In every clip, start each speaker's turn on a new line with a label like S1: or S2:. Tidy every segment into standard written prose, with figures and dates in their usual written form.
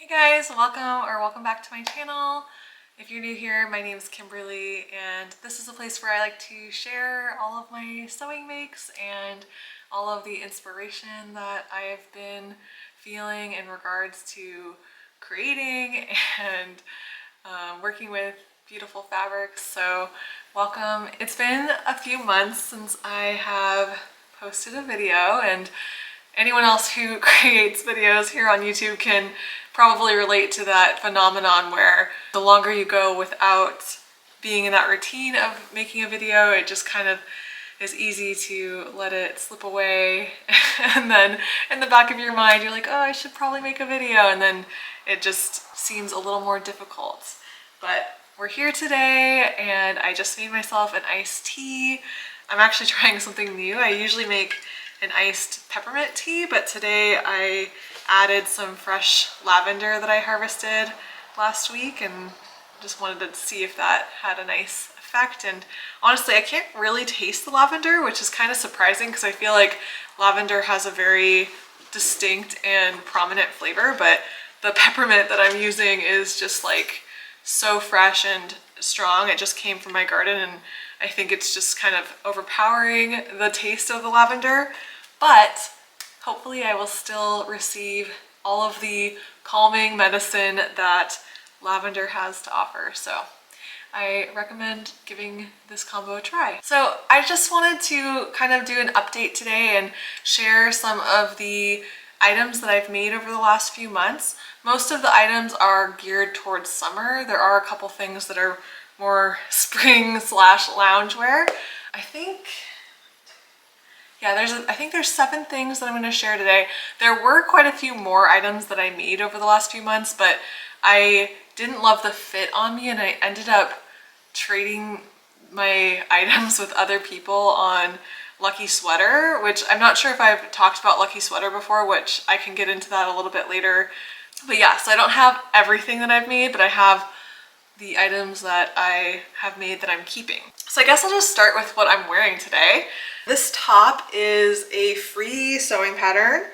S1: Hey guys, welcome back to my channel. If you're new here, my name is Kimberly and this is a place where I like to share all of my sewing makes and all of the inspiration that I've been feeling in regards to creating and working with beautiful fabrics. So welcome. It's been a few months since I have posted a video, and anyone else who creates videos here on YouTube can probably relate to that phenomenon where the longer you go without being in that routine of making a video, it just kind of is easy to let it slip away. And then in the back of your mind, you're like, oh, I should probably make a video. And then it just seems a little more difficult. But we're here today and I just made myself an iced tea. I'm actually trying something new. I usually make an iced peppermint tea, but today I added some fresh lavender that I harvested last week and just wanted to see if that had a nice effect. And honestly, I can't really taste the lavender, which is kind of surprising because I feel like lavender has a very distinct and prominent flavor, but the peppermint that I'm using is just like so fresh and strong. It just came from my garden and I think it's just kind of overpowering the taste of the lavender, but hopefully I will still receive all of the calming medicine that lavender has to offer. So I recommend giving this combo a try. So I just wanted to kind of do an update today and share some of the items that I've made over the last few months. Most of the items are geared towards summer. There are a couple things that are more spring / loungewear. I think there's 7 things that I'm going to share today. There were quite a few more items that I made over the last few months, but I didn't love the fit on me and I ended up trading my items with other people on Lucky Sweater, which I'm not sure if I've talked about Lucky Sweater before, which I can get into that a little bit later. But yeah, so I don't have everything that I've made, but I have the items that I have made that I'm keeping. So I guess I'll just start with what I'm wearing today. This top is a free sewing pattern,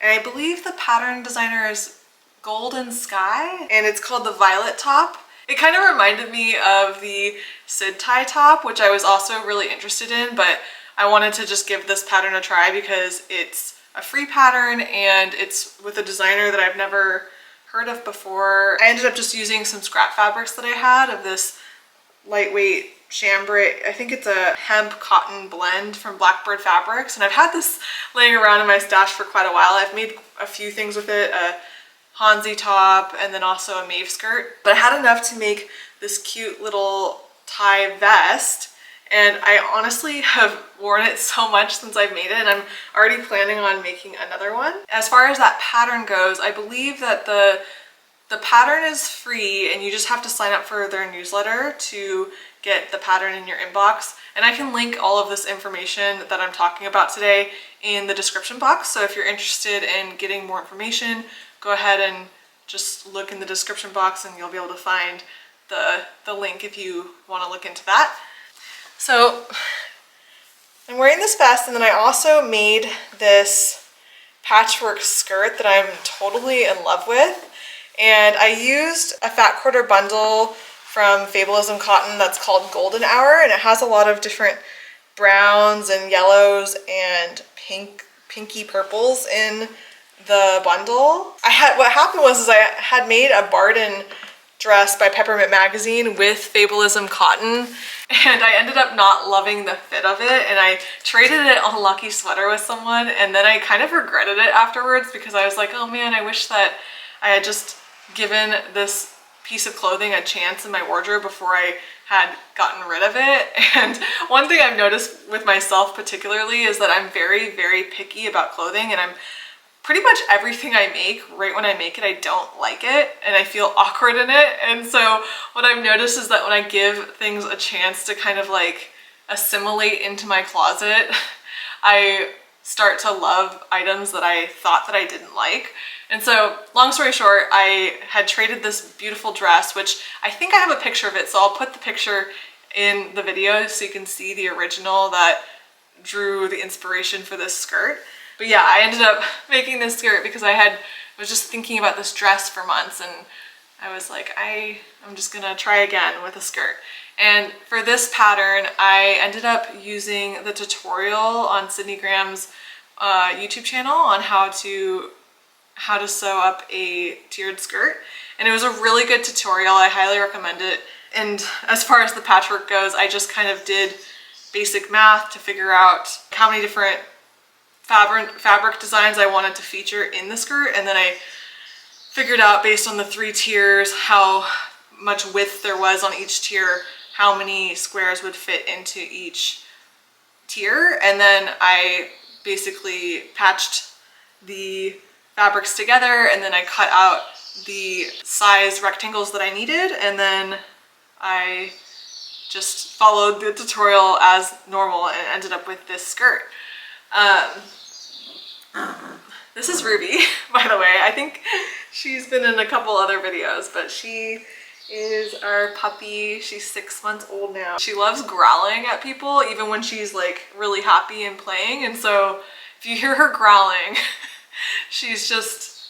S1: and I believe the pattern designer is Golden Sky, and it's called the Violet top. It kind of reminded me of the Sid tie top, which I was also really interested in, but I wanted to just give this pattern a try because it's a free pattern and it's with a designer that I've never heard of before. I ended up just using some scrap fabrics that I had of this lightweight chambray. I think it's a hemp cotton blend from Blackbird Fabrics, and I've had this laying around in my stash for quite a while. I've made a few things with it, a Hansi top and then also a Maeve skirt, but I had enough to make this cute little tie vest, and I honestly have worn it so much since I've made it, and I'm already planning on making another one. As far as that pattern goes, I believe that the pattern is free and you just have to sign up for their newsletter to get the pattern in your inbox. And I can link all of this information that I'm talking about today in the description box. So if you're interested in getting more information, go ahead and just look in the description box and you'll be able to find the link if you want to look into that. So I'm wearing this vest, and then I also made this patchwork skirt that I'm totally in love with. And I used a fat quarter bundle from Fabulism Cotton that's called Golden Hour, and it has a lot of different browns and yellows and pinky purples in the bundle. What happened was I had made a Barden dress by Peppermint magazine with Fabulism Cotton, and I ended up not loving the fit of it, and I traded it on Lucky Sweater with someone, and then I kind of regretted it afterwards because I was like, oh man, I wish that I had just given this piece of clothing a chance in my wardrobe before I had gotten rid of it. And one thing I've noticed with myself particularly is that I'm very, very picky about clothing, and I'm pretty much everything I make, right when I make it, I don't like it and I feel awkward in it. And so what I've noticed is that when I give things a chance to kind of like assimilate into my closet, I start to love items that I thought that I didn't like. And so long story short, I had traded this beautiful dress, which I think I have a picture of it, so I'll put the picture in the video so you can see the original that drew the inspiration for this skirt. But yeah, I ended up making this skirt because I was just thinking about this dress for months, and I was like, I'm just gonna try again with a skirt. And for this pattern, I ended up using the tutorial on Sydney Graham's YouTube channel on how to sew up a tiered skirt. And it was a really good tutorial. I highly recommend it. And as far as the patchwork goes, I just kind of did basic math to figure out how many different fabric designs I wanted to feature in the skirt, and then I figured out based on the 3 tiers how much width there was on each tier, how many squares would fit into each tier, and then I basically patched the fabrics together, and then I cut out the size rectangles that I needed, and then I just followed the tutorial as normal and ended up with this skirt. This is Ruby, by the way. I think she's been in a couple other videos, but she is our puppy. She's 6 months old now. She loves growling at people even when she's like really happy and playing, and so if you hear her growling, she's just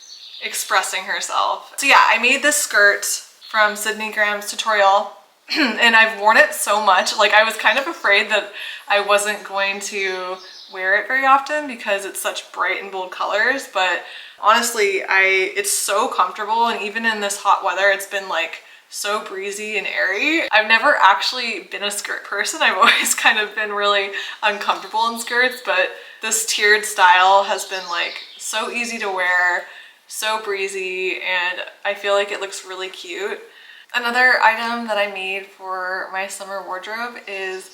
S1: expressing herself. So yeah, I made this skirt from Sydney Graham's tutorial and I've worn it so much. Like, I was kind of afraid that I wasn't going to wear it very often because it's such bright and bold colors, but honestly, it's so comfortable, and even in this hot weather, it's been like so breezy and airy. I've never actually been a skirt person. I've always kind of been really uncomfortable in skirts, but this tiered style has been like so easy to wear, so breezy, and I feel like it looks really cute. Another item that I made for my summer wardrobe is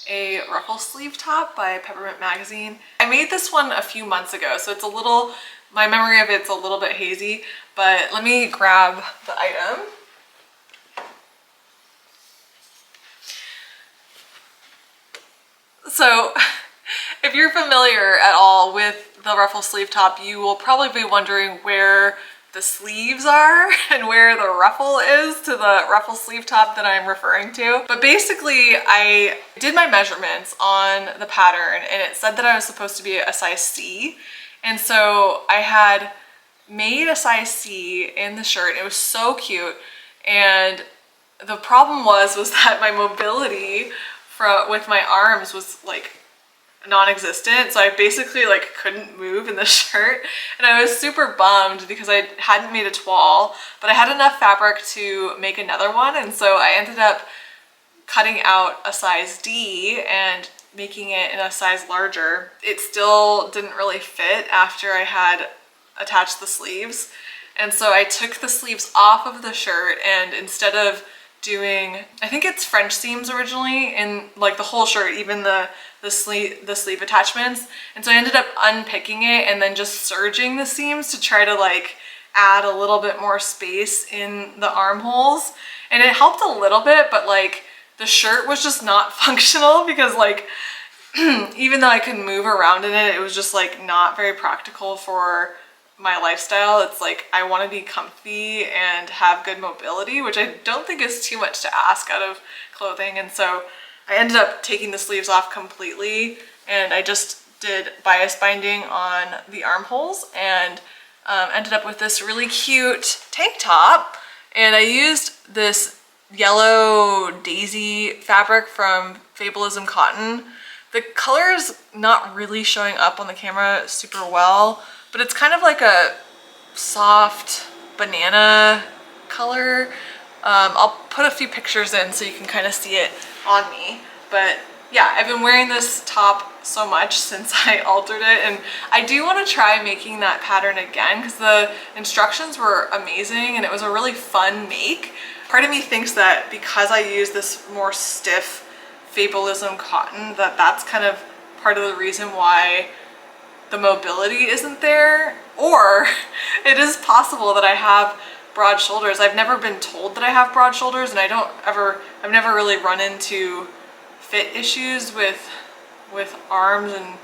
S1: a ruffle sleeve top by Peppermint magazine. I made this one a few months ago, so it's a little, my memory of it's a little bit hazy, but let me grab the item. So if you're familiar at all with the ruffle sleeve top, you will probably be wondering where the sleeves are and where the ruffle is to the ruffle sleeve top that I'm referring to. But basically, I did my measurements on the pattern and it said that I was supposed to be a size C. And so I had made a size C in the shirt. It was so cute. And the problem was that my mobility with my arms was like non-existent, so I basically like couldn't move in the shirt, and I was super bummed because I hadn't made a toile, but I had enough fabric to make another one, and so I ended up cutting out a size D and making it in a size larger. It still didn't really fit after I had attached the sleeves, and so I took the sleeves off of the shirt, and instead of doing, I think it's French seams originally in like the whole shirt, even the sleeve attachments, and so I ended up unpicking it and then just serging the seams to try to like add a little bit more space in the armholes, and it helped a little bit, but like the shirt was just not functional because like even though I could move around in it, it was just like not very practical for my lifestyle. It's like I want to be comfy and have good mobility, which I don't think is too much to ask out of clothing, and so I ended up taking the sleeves off completely, and I just did bias binding on the armholes and ended up with this really cute tank top. And I used this yellow daisy fabric from Fabulism Cotton. The color is not really showing up on the camera super well, but it's kind of like a soft banana color. I'll put a few pictures in so you can kind of see it on me. But yeah, I've been wearing this top so much since I altered it, and I do want to try making that pattern again because the instructions were amazing and it was a really fun make. Part of me thinks that because I use this more stiff Fabulism cotton, that's kind of part of the reason why the mobility isn't there, or it is possible that I have broad shoulders. I've never been told that I have broad shoulders, and I've never really run into fit issues with arms and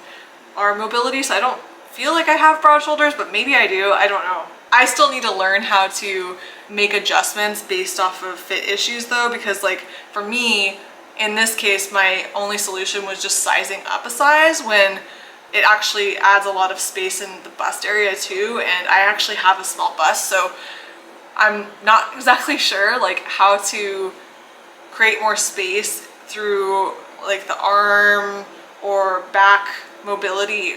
S1: arm mobility, so I don't feel like I have broad shoulders, but maybe I do, I don't know. I still need to learn how to make adjustments based off of fit issues though, because like for me, in this case, my only solution was just sizing up a size when it actually adds a lot of space in the bust area too, and I actually have a small bust, so I'm not exactly sure like how to create more space through like the arm or back mobility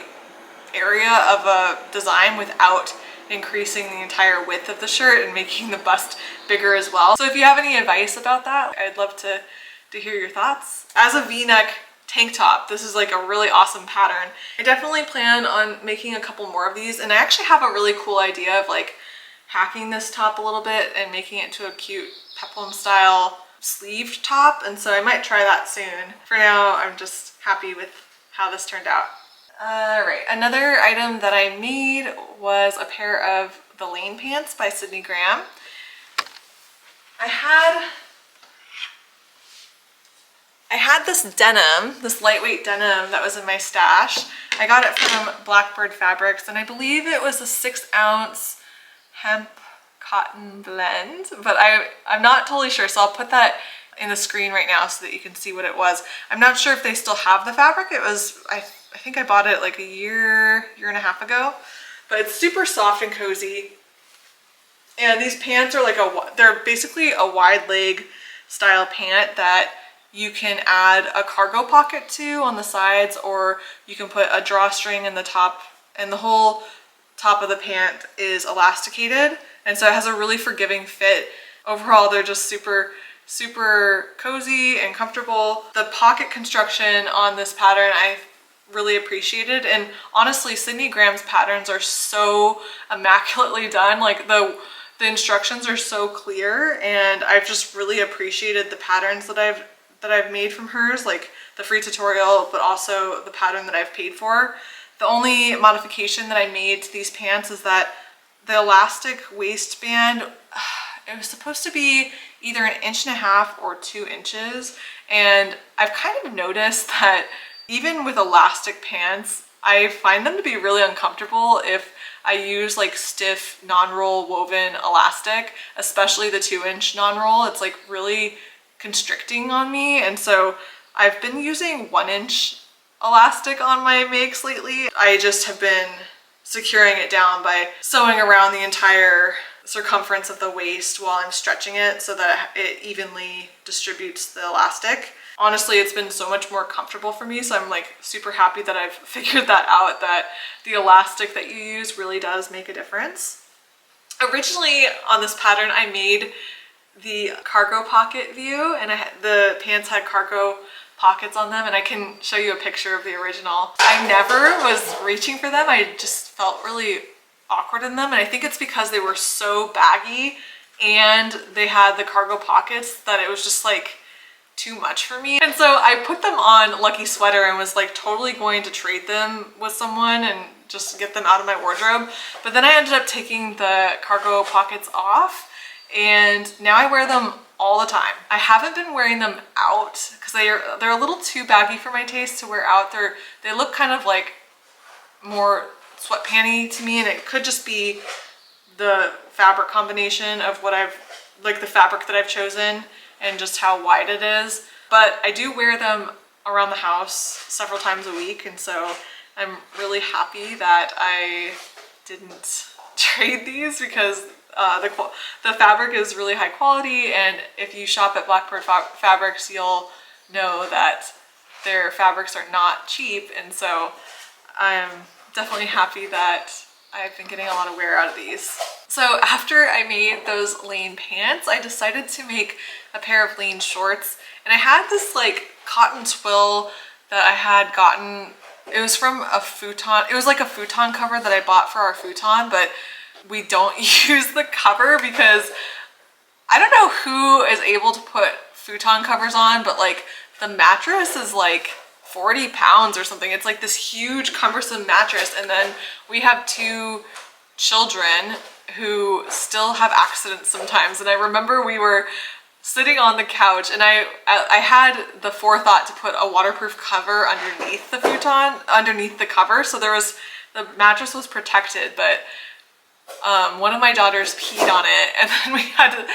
S1: area of a design without increasing the entire width of the shirt and making the bust bigger as well. So if you have any advice about that, I'd love to hear your thoughts. As a V-neck tank top, this is like a really awesome pattern. I definitely plan on making a couple more of these, and I actually have a really cool idea of like hacking this top a little bit and making it into a cute peplum style sleeved top, and so I might try that soon. For now, I'm just happy with how this turned out. Alright, another item that I made was a pair of the Lane pants by Sydney Graham. I had this denim, this lightweight denim that was in my stash. I got it from Blackbird Fabrics, and I believe it was a 6-ounce hemp cotton blend, but I'm not totally sure, so I'll put that in the screen right now so that you can see what it was. I'm not sure if they still have the fabric. It was, I think I bought it like a year and a half ago, but it's super soft and cozy. And these pants are like they're basically a wide leg style pant that you can add a cargo pocket to on the sides, or you can put a drawstring in the top, and the whole top of the pant is elasticated, and so it has a really forgiving fit. Overall, they're just super cozy and comfortable. The pocket construction on this pattern I really appreciated, and honestly, Sydney Graham's patterns are so immaculately done. Like the instructions are so clear, and I've just really appreciated the patterns that I've made from hers, like the free tutorial, but also the pattern that I've paid for. The only modification that I made to these pants is that the elastic waistband, it was supposed to be either 1.5 inches or 2 inches, and I've kind of noticed that even with elastic pants, I find them to be really uncomfortable if I use like stiff non-roll woven elastic, especially the 2-inch non-roll. It's like really constricting on me, and so I've been using 1-inch elastic on my makes lately. I just have been securing it down by sewing around the entire circumference of the waist while I'm stretching it so that it evenly distributes the elastic. Honestly, it's been so much more comfortable for me, so I'm like super happy that I've figured that out, that the elastic that you use really does make a difference. Originally on this pattern, I made the cargo pocket view, and the pants had cargo pockets on them, and I can show you a picture of the original. I never was reaching for them. I just felt really awkward in them, and I think it's because they were so baggy and they had the cargo pockets that it was just like too much for me. And so I put them on Lucky Sweater and was like totally going to trade them with someone and just get them out of my wardrobe. But then I ended up taking the cargo pockets off, and now I wear them all the time. I haven't been wearing them out because they're a little too baggy for my taste to wear out. They look kind of like more sweatpanty to me, and it could just be the fabric combination of the fabric that I've chosen and just how wide it is. But I do wear them around the house several times a week, and so I'm really happy that I didn't trade these because the fabric is really high quality, and if you shop at Blackbird Fabrics, you'll know that their fabrics are not cheap, and so I'm definitely happy that I've been getting a lot of wear out of these. So after I made those Lane pants, I decided to make a pair of Lane shorts, and I had this like cotton twill that I had gotten. It was from a futon. It was like a futon cover that I bought for our futon, but we don't use the cover because I don't know who is able to put futon covers on, but like the mattress is like 40 pounds or something. It's like this huge cumbersome mattress, and then we have 2 children who still have accidents sometimes. And I remember we were sitting on the couch, and I had the forethought to put a waterproof cover underneath the futon, underneath the cover, so the mattress was protected. But one of my daughters peed on it, and then we had to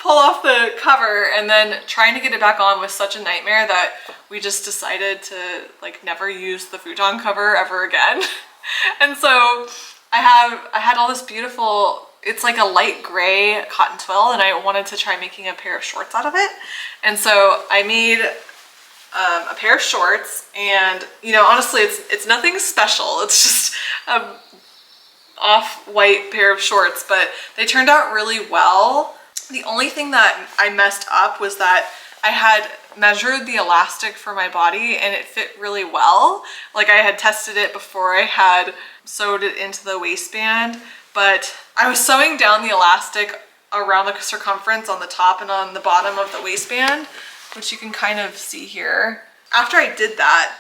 S1: pull off the cover, and then trying to get it back on was such a nightmare that we just decided to like never use the futon cover ever again. And so I had all this beautiful, it's like a light gray cotton twill, and I wanted to try making a pair of shorts out of it. And so I made a pair of shorts, and you know, honestly, it's nothing special. It's just a off-white pair of shorts, but they turned out really well. The only thing that I messed up was that I had measured the elastic for my body and it fit really well. Like I had tested it before I had sewed it into the waistband, but I was sewing down the elastic around the circumference on the top and on the bottom of the waistband, which you can kind of see here. After I did that,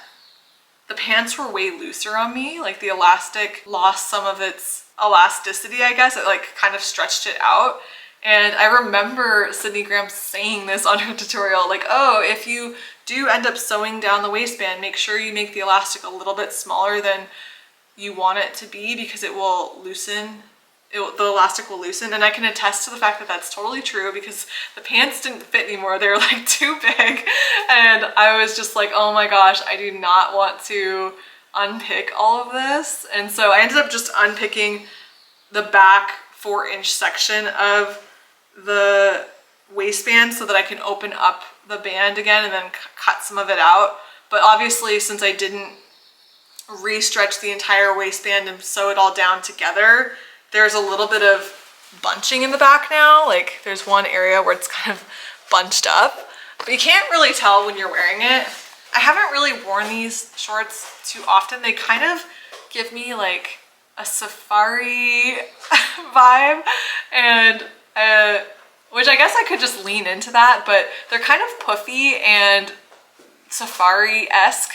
S1: the pants were way looser on me. Like the elastic lost some of its elasticity, I guess. It like kind of stretched it out. And I remember Sydney Graham saying this on her tutorial, like, oh, if you do end up sewing down the waistband, make sure you make the elastic a little bit smaller than you want it to be, because it will loosen. The elastic will loosen. And I can attest to the fact that that's totally true, because the pants didn't fit anymore. They were like too big. And I was just like, oh my gosh, I do not want to unpick all of this. And so I ended up just unpicking the back 4-inch section of the waistband so that I can open up the band again and then cut some of it out. But obviously, since I didn't re-stretch the entire waistband and sew it all down together, there's a little bit of bunching in the back now. Like there's one area where it's kind of bunched up, but you can't really tell when you're wearing it. I haven't really worn these shorts too often. They kind of give me like a safari vibe, and which I guess I could just lean into that, but they're kind of puffy and safari-esque.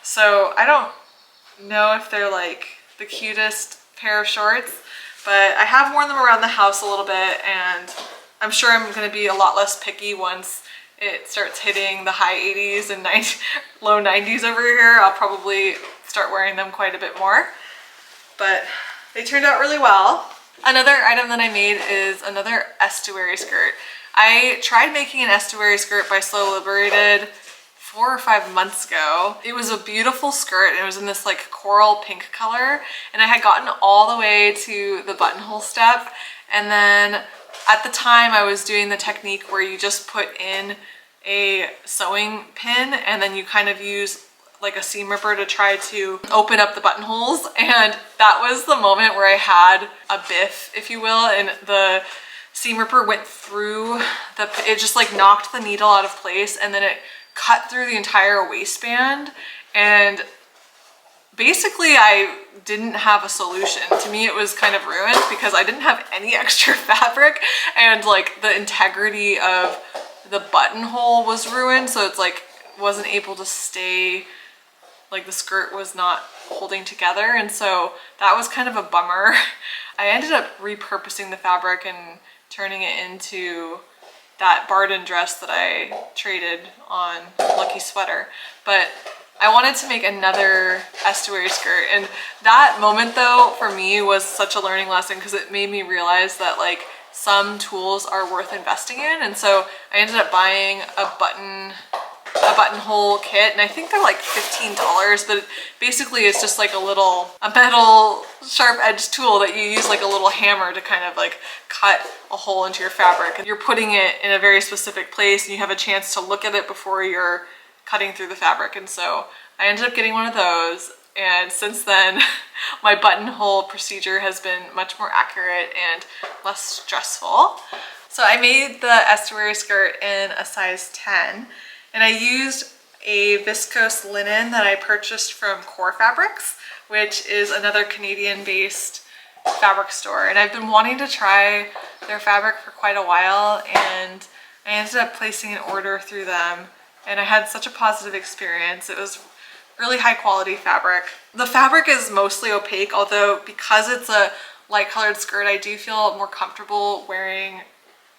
S1: So I don't know if they're like the cutest pair of shorts, but I have worn them around the house a little bit, and I'm sure I'm going to be a lot less picky once it starts hitting the high 80s and low 90s over here. I'll probably start wearing them quite a bit more, but they turned out really well. Another item that I made is another estuary skirt. I tried making an estuary skirt by Sew Liberated 4 or 5 months ago. It was a beautiful skirt, and it was in this like coral pink color, and I had gotten all the way to the buttonhole step, and then at the time I was doing the technique where you just put in a sewing pin and then you kind of use like a seam ripper to try to open up the buttonholes, and that was the moment where I had a biff, if you will, and the seam ripper went through it just like knocked the needle out of place, and then it cut through the entire waistband, and basically I didn't have a solution. To me, it was kind of ruined because I didn't have any extra fabric, and like the integrity of the buttonhole was ruined, so it's like wasn't able to stay, like the skirt was not holding together, and so that was kind of a bummer. I ended up repurposing the fabric and turning it into that Barden dress that I traded on Lucky Sweater, but I wanted to make another estuary skirt, and that moment though for me was such a learning lesson because it made me realize that like some tools are worth investing in. And so I ended up buying a buttonhole kit, and I think they're like $15, but basically it's just like a metal sharp edged tool that you use like a little hammer to kind of like cut a hole into your fabric, and you're putting it in a very specific place and you have a chance to look at it before you're cutting through the fabric. And so I ended up getting one of those, and since then my buttonhole procedure has been much more accurate and less stressful. So I made the estuary skirt in a size 10, and I used a viscose linen that I purchased from Core Fabrics, which is another Canadian-based fabric store, and I've been wanting to try their fabric for quite a while, and I ended up placing an order through them, and I had such a positive experience. It was really high quality fabric. The fabric is mostly opaque, although because it's a light colored skirt, I do feel more comfortable wearing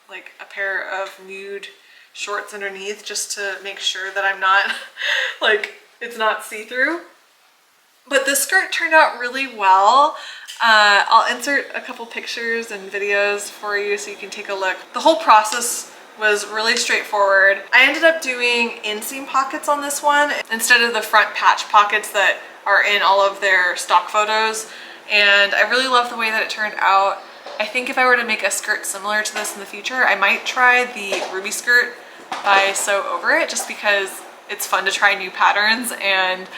S1: like a pair of nude shorts underneath just to make sure that I'm not like it's not see-through. But this skirt turned out really well. I'll insert a couple pictures and videos for you so you can take a look. The whole process was really straightforward. I ended up doing inseam pockets on this one instead of the front patch pockets that are in all of their stock photos, and I really love the way that it turned out. I think if I were to make a skirt similar to this in the future, I might try the Ruby skirt by Sew Over It, just because it's fun to try new patterns, and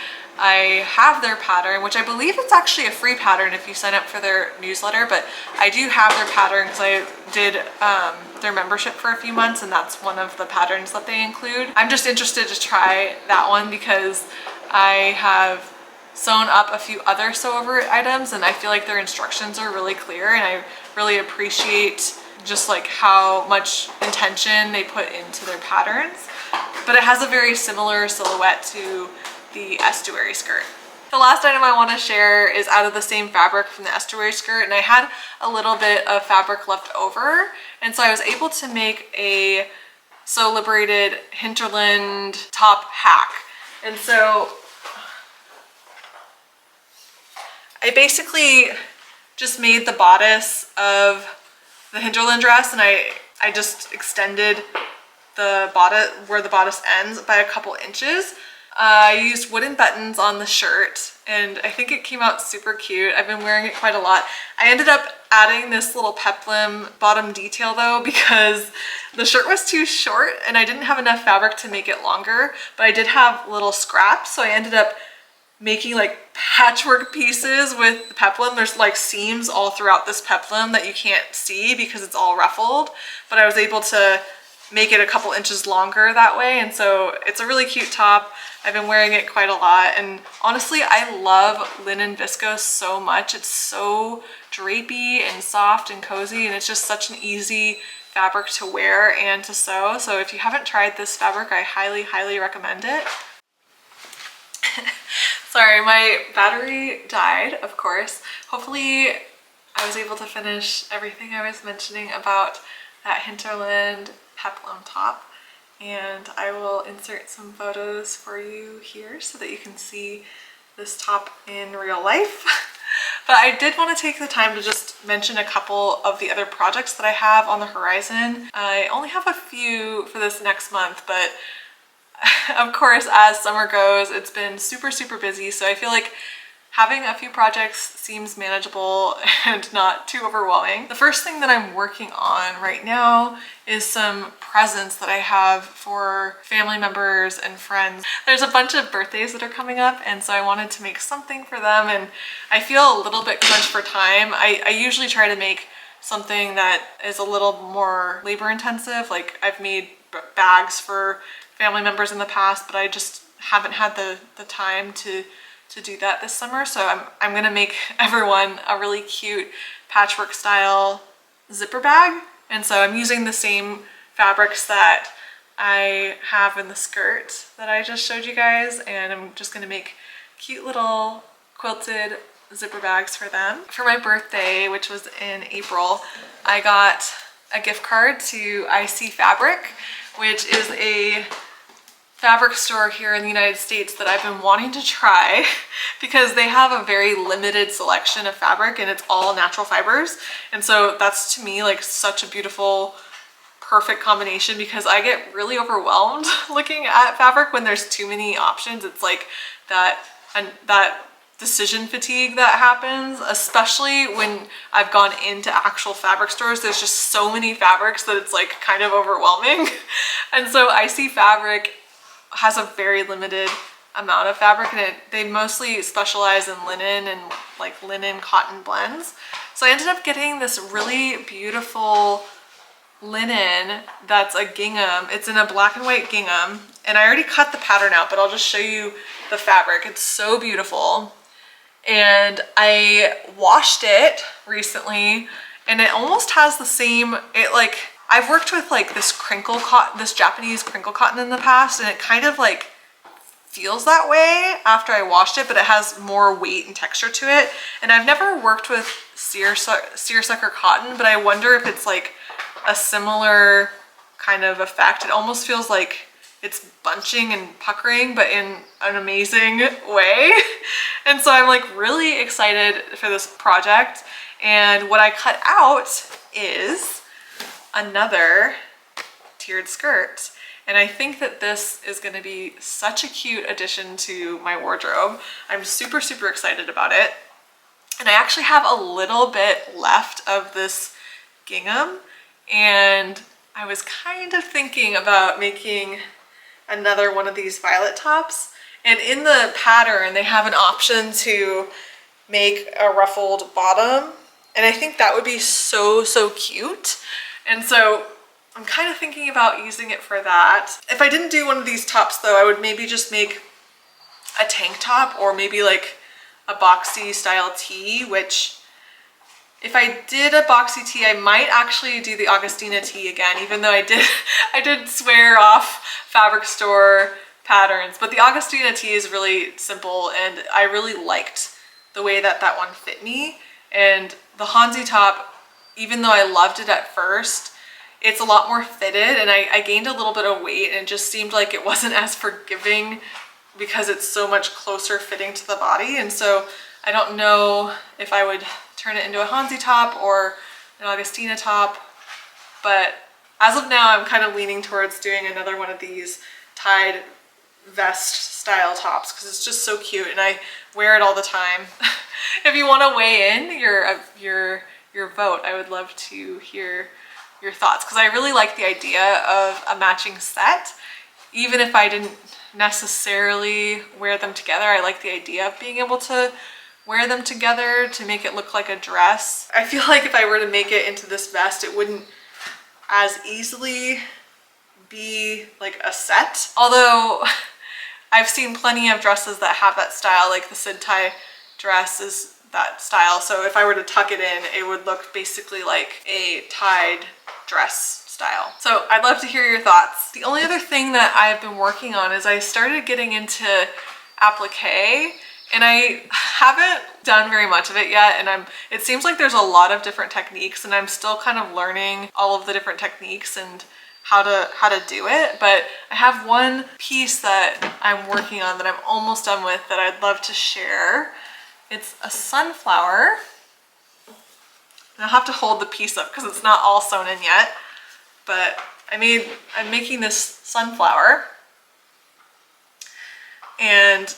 S1: I have their pattern, which I believe it's actually a free pattern if you sign up for their newsletter, but I do have their pattern because I did their membership for a few months, and that's one of the patterns that they include. I'm just interested to try that one because I have sewn up a few other Sew Over It items, and I feel like their instructions are really clear, and I really appreciate just like how much intention they put into their patterns. But it has a very similar silhouette to the Estuary skirt. The last item I want to share is out of the same fabric from the Estuary skirt, and I had a little bit of fabric left over, and so I was able to make a Sew Liberated Hinterland top hack. And so I basically just made the bodice of the Hinterland dress, and I just extended the bodice where the bodice ends by a couple inches. I used wooden buttons on the shirt, and I think it came out super cute. I've been wearing it quite a lot. I ended up adding this little peplum bottom detail though, because the shirt was too short and I didn't have enough fabric to make it longer, but I did have little scraps, so I ended up making like patchwork pieces with the peplum. There's like seams all throughout this peplum that you can't see because it's all ruffled, but I was able to make it a couple inches longer that way, and so it's a really cute top. I've been wearing it quite a lot, and honestly I love linen viscose so much. It's so drapey and soft and cozy, and it's just such an easy fabric to wear and to sew. So if you haven't tried this fabric, I highly recommend it. Sorry, my battery died, of course. Hopefully I was able to finish everything I was mentioning about that Hinterland peplum top, and I will insert some photos for you here so that you can see this top in real life. But I did want to take the time to just mention a couple of the other projects that I have on the horizon. I only have a few for this next month, but of course as summer goes, it's been super busy, so I feel like having a few projects seems manageable and not too overwhelming. The first thing that I'm working on right now is some presents that I have for family members and friends. There's a bunch of birthdays that are coming up, and so I wanted to make something for them, and I feel a little bit crunched for time. I usually try to make something that is a little more labor intensive. Like I've made bags for family members in the past, but I just haven't had the time to do that this summer. So I'm gonna make everyone a really cute patchwork style zipper bag. And so I'm using the same fabrics that I have in the skirt that I just showed you guys, and I'm just gonna make cute little quilted zipper bags for them. For my birthday, which was in April, I got a gift card to IC Fabric, which is a fabric store here in the United States that I've been wanting to try because they have a very limited selection of fabric and it's all natural fibers. And so that's to me like such a beautiful, perfect combination, because I get really overwhelmed looking at fabric when there's too many options. It's like that decision fatigue that happens, especially when I've gone into actual fabric stores. There's just so many fabrics that it's like kind of overwhelming. And so IC Fabric has a very limited amount of fabric, and they mostly specialize in linen and like linen cotton blends. So I ended up getting this really beautiful linen that's a gingham. It's in a black and white gingham, and I already cut the pattern out, but I'll just show you the fabric. It's so beautiful, and I washed it recently, and it almost has the same, I've worked with like this crinkle cotton, this Japanese crinkle cotton in the past, and it kind of like feels that way after I washed it, but it has more weight and texture to it. And I've never worked with seersucker cotton, but I wonder if it's like a similar kind of effect. It almost feels like it's bunching and puckering, but in an amazing way. And so I'm like really excited for this project. And what I cut out is another tiered skirt. And I think that this is going to be such a cute addition to my wardrobe. I'm super, super excited about it. And I actually have a little bit left of this gingham, and I was kind of thinking about making another one of these violet tops. And in the pattern, they have an option to make a ruffled bottom. And I think that would be so, so cute. And so I'm kind of thinking about using it for that. If I didn't do one of these tops though, I would maybe just make a tank top or maybe like a boxy style tee, which if I did a boxy tee, I might actually do the Augustina tee again, even though I did swear off fabric store patterns. But the Augustina tee is really simple, and I really liked the way that that one fit me. And the Hansi top, even though I loved it at first, it's a lot more fitted, and I gained a little bit of weight, and it just seemed like it wasn't as forgiving because it's so much closer fitting to the body. And so I don't know if I would turn it into a Hansi top or an Augustina top, but as of now I'm kind of leaning towards doing another one of these tied vest style tops because it's just so cute and I wear it all the time. If you want to weigh in your vote, I would love to hear your thoughts because I really like the idea of a matching set. Even if I didn't necessarily wear them together, I like the idea of being able to wear them together to make it look like a dress. I feel like if I were to make it into this vest, it wouldn't as easily be like a set. Although I've seen plenty of dresses that have that style, like the Sid tie dress is that style. So if I were to tuck it in, it would look basically like a tied dress style. So I'd love to hear your thoughts. The only other thing that I've been working on is I started getting into appliqué, and I haven't done very much of it yet. And it seems like there's a lot of different techniques, and I'm still kind of learning all of the different techniques and how to do it. But I have one piece that I'm working on that I'm almost done with that I'd love to share. It's a sunflower. And I'll have to hold the piece up because it's not all sewn in yet. But I'm making this sunflower, and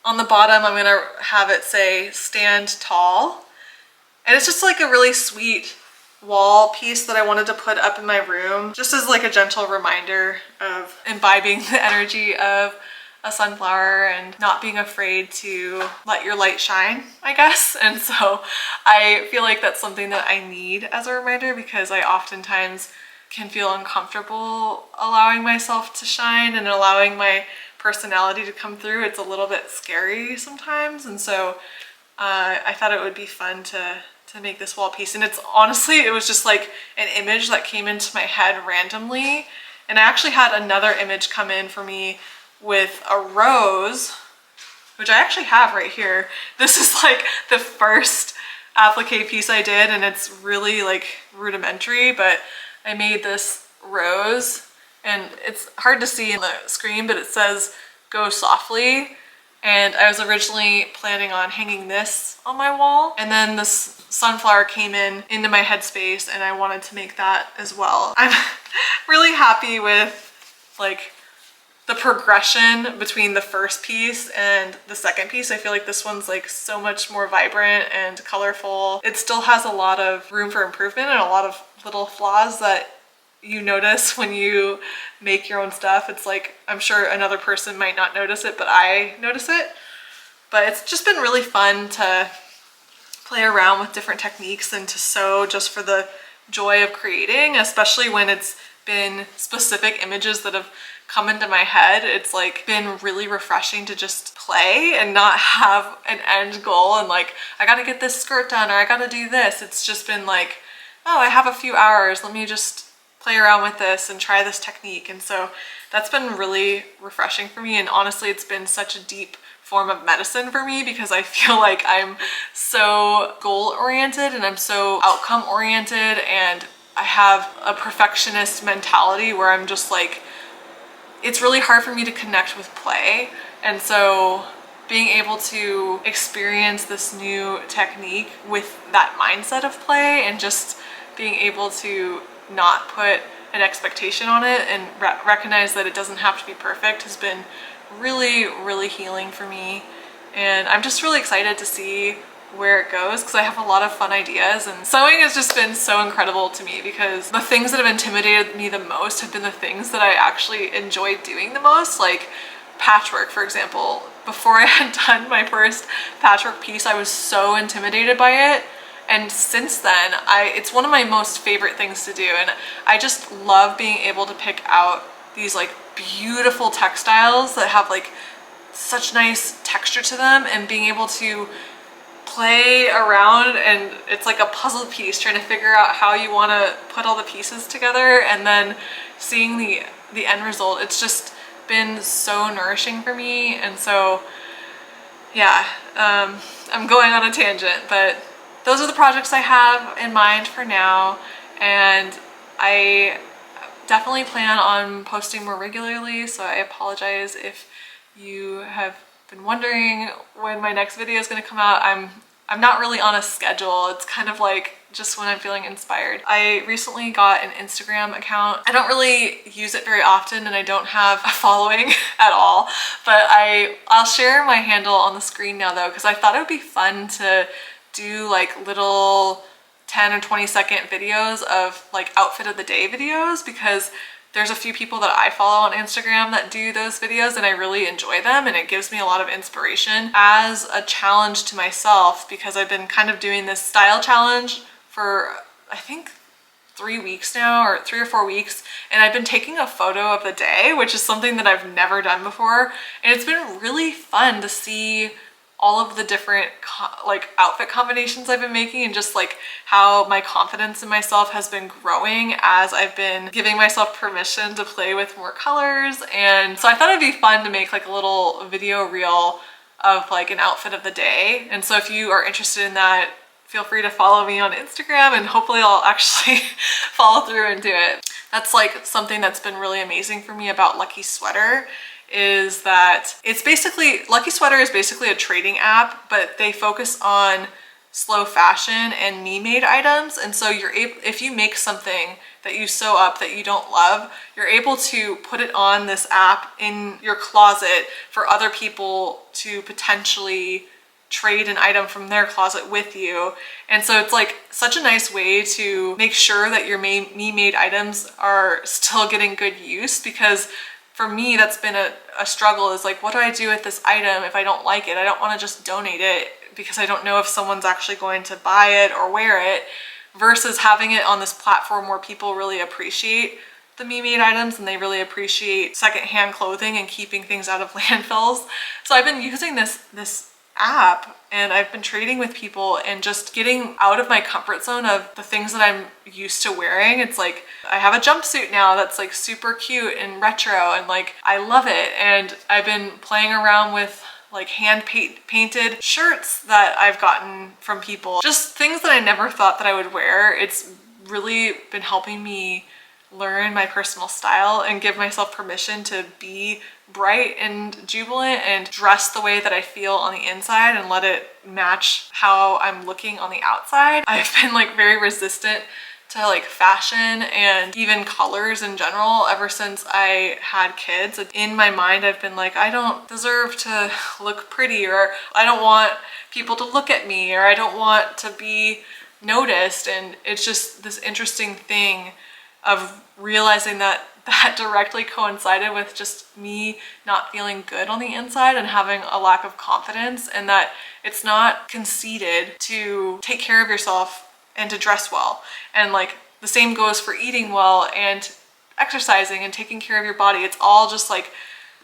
S1: on the bottom I'm gonna have it say stand tall. And it's just like a really sweet wall piece that I wanted to put up in my room, just as like a gentle reminder of imbibing the energy of a sunflower and not being afraid to let your light shine, I guess. And so I feel like that's something that I need as a reminder because I oftentimes can feel uncomfortable allowing myself to shine and allowing my personality to come through. It's a little bit scary sometimes. And so I thought it would be fun to make this wall piece. And it's honestly, it was just like an image that came into my head randomly. And I actually had another image come in for me with a rose, which I actually have right here. This is like the first applique piece I did, and it's really like rudimentary, but I made this rose, and it's hard to see in the screen, but it says "Go softly." And I was originally planning on hanging this on my wall, and then this sunflower came into my headspace and I wanted to make that as well. I'm really happy with like the progression between the first piece and the second piece. I feel like this one's like so much more vibrant and colorful. It still has a lot of room for improvement and a lot of little flaws that you notice when you make your own stuff. It's like, I'm sure another person might not notice it, but I notice it. But it's just been really fun to play around with different techniques and to sew just for the joy of creating, especially when it's been specific images that have come into my head. It's like been really refreshing to just play and not have an end goal and like, I gotta get this skirt done or I gotta do this. It's just been like, oh, I have a few hours, let me just play around with this and try this technique. And so that's been really refreshing for me. And honestly, it's been such a deep form of medicine for me because I feel like I'm so goal oriented and I'm so outcome oriented, and I have a perfectionist mentality where I'm just like it's really hard for me to connect with play. And so being able to experience this new technique with that mindset of play and just being able to not put an expectation on it and recognize that it doesn't have to be perfect has been really, really healing for me. And I'm just really excited to see where it goes because I have a lot of fun ideas, and sewing has just been so incredible to me because the things that have intimidated me the most have been the things that I actually enjoy doing the most, like patchwork, for example. Before I had done my first patchwork piece, I was so intimidated by it. And since then, it's one of my most favorite things to do. And I just love being able to pick out these like beautiful textiles that have like such nice texture to them and being able to play around, and it's like a puzzle piece trying to figure out how you want to put all the pieces together and then seeing the end result. It's just been so nourishing for me. And so yeah, I'm going on a tangent, but those are the projects I have in mind for now, and I definitely plan on posting more regularly, so I apologize if you have been wondering when my next video is going to come out. I'm not really on a schedule. It's kind of like just when I'm feeling inspired. I recently got an Instagram account. I don't really use it very often and I don't have a following at all, but I'll share my handle on the screen now though, because I thought it would be fun to do like little 10 or 20-second videos of like outfit of the day videos, because there's a few people that I follow on Instagram that do those videos and I really enjoy them, and it gives me a lot of inspiration as a challenge to myself, because I've been kind of doing this style challenge for I think 3 weeks now, or 3 or 4 weeks, and I've been taking a photo of the day, which is something that I've never done before, and it's been really fun to see all of the different like outfit combinations I've been making, and just like how my confidence in myself has been growing as I've been giving myself permission to play with more colors. And so I thought it'd be fun to make like a little video reel of like an outfit of the day. And so if you are interested in that, feel free to follow me on Instagram and hopefully I'll actually follow through and do it. That's like something that's been really amazing for me about Lucky Sweater, is that it's basically, Lucky Sweater is basically a trading app, but they focus on slow fashion and me-made items. And so you're able, if you make something that you sew up that you don't love, you're able to put it on this app in your closet for other people to potentially trade an item from their closet with you. And so it's like such a nice way to make sure that your me-made items are still getting good use, because for me, that's been a struggle, is like, what do I do with this item if I don't like it? I don't want to just donate it because I don't know if someone's actually going to buy it or wear it, versus having it on this platform where people really appreciate the me-made items and they really appreciate secondhand clothing and keeping things out of landfills. So I've been using this app and I've been trading with people and just getting out of my comfort zone of the things that I'm used to wearing. It's like I have a jumpsuit now that's like super cute and retro and like I love it, and I've been playing around with like hand painted shirts that I've gotten from people, just things that I never thought that I would wear. It's really been helping me learn my personal style and give myself permission to be bright and jubilant and dress the way that I feel on the inside and let it match how I'm looking on the outside. I've been like very resistant to like fashion and even colors in general ever since I had kids. In my mind, I've been like, I don't deserve to look pretty, or I don't want people to look at me, or I don't want to be noticed. And it's just this interesting thing of realizing that that directly coincided with just me not feeling good on the inside and having a lack of confidence, and that it's not conceited to take care of yourself and to dress well. And like the same goes for eating well and exercising and taking care of your body. It's all just like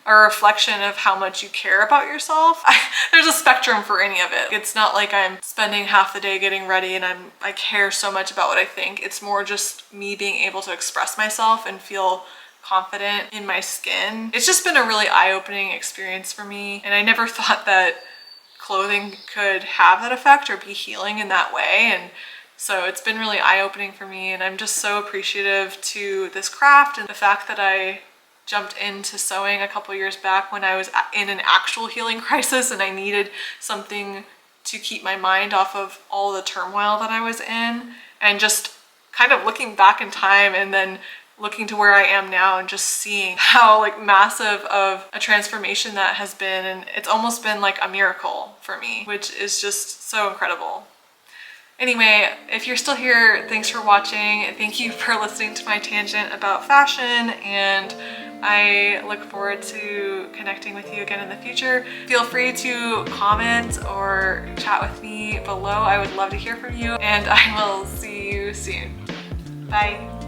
S1: a reflection of how much you care about yourself. There's a spectrum for any of it. It's not like I'm spending half the day getting ready and I care so much about what I think. It's more just me being able to express myself and feel confident in my skin. It's just been a really eye-opening experience for me, and I never thought that clothing could have that effect or be healing in that way. And so it's been really eye-opening for me, and I'm just so appreciative to this craft and the fact that I jumped into sewing a couple years back when I was in an actual healing crisis and I needed something to keep my mind off of all the turmoil that I was in, and just kind of looking back in time and then looking to where I am now and just seeing how like massive of a transformation that has been, and it's almost been like a miracle for me, which is just so incredible. Anyway, if you're still here, thanks for watching. Thank you for listening to my tangent about fashion, and I look forward to connecting with you again in the future. Feel free to comment or chat with me below. I would love to hear from you, and I will see you soon. Bye.